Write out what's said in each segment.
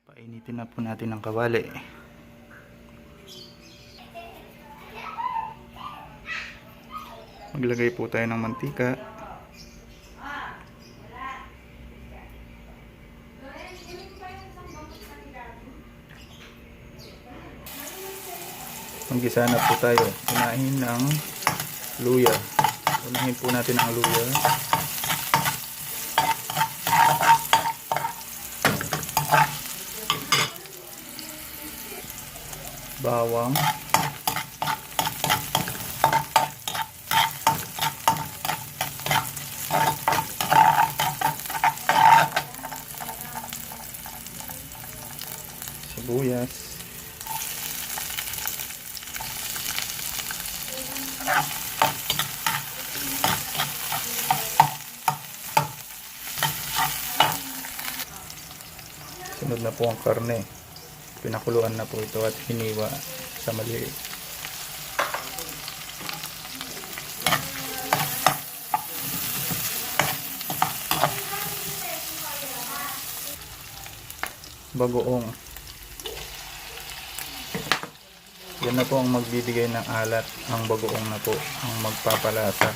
Painitin na po natin ang kawali. Maglagay po tayo ng mantika. Maggisa na po tayo. Unahin ng luya. Unahin po natin ang luya. Bawang. Sibuyas. Sunod na po ang karne. Pinakuluan na po ito at hiniwa sa maliit. Bagoong. Yan na po ang magbibigay ng alat. Ang bagoong na po ang magpapalasa.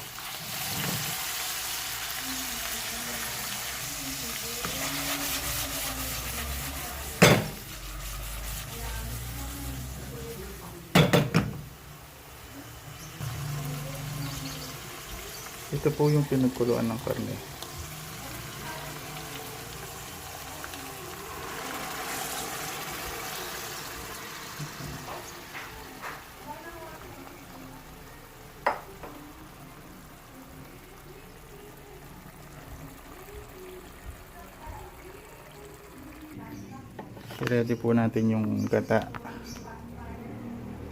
Ito po yung pinagkuluan ng karne. I-ready po natin yung gata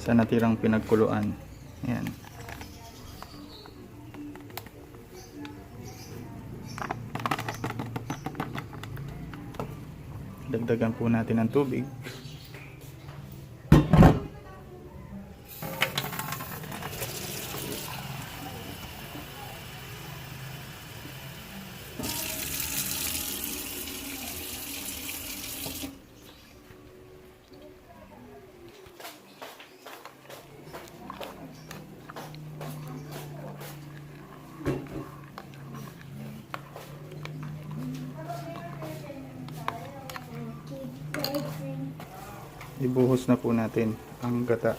sa natirang pinagkuluan. Ayan. Dagdagan po natin ng tubig. Ibuhos na po natin ang gata.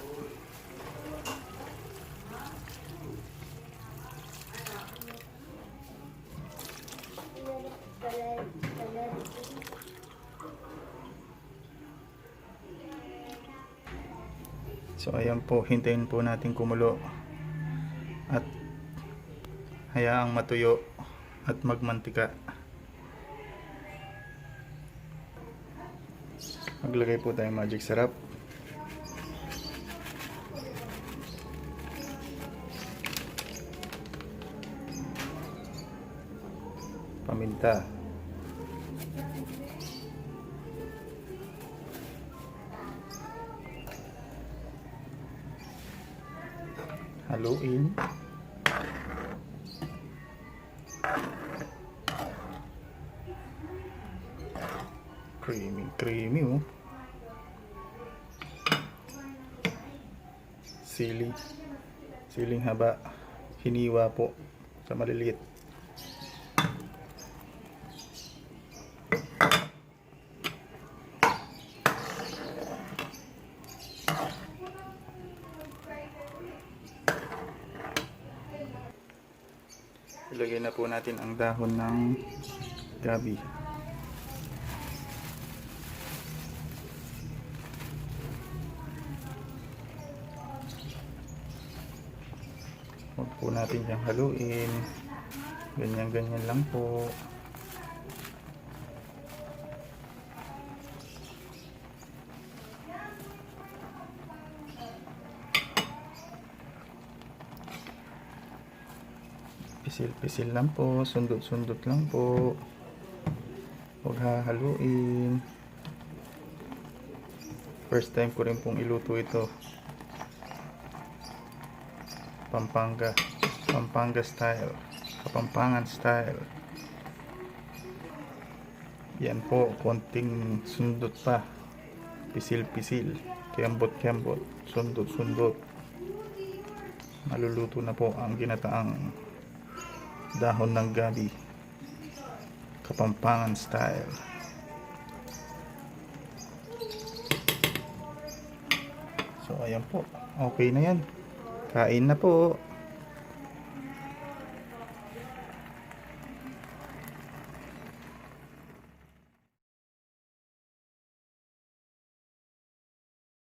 So ayan po, hintayin po natin kumulo at hayaang matuyo at magmantika. Maglagay po tayong magic syrup. Paminta. Haluin. Creamy oh. Siling haba, hiniwa po sa maliliit. Ilagay na po natin ang dahon ng gabi. Huwag po natin siyang haluin. Ganyan lang po. Pisil-pisil lang po. Sundot-sundot lang po. Huwag hahaluin. First time ko rin pong iluto ito. Pampanga style, Kapampangan style. Yan po, konting sundot pa. Pisil-pisil. Kembot-kembot. Sundot-sundot. Maluluto na po ang ginataang dahon ng gabi. Kapampangan style. So ayan po. Okay na yan. Kain na po.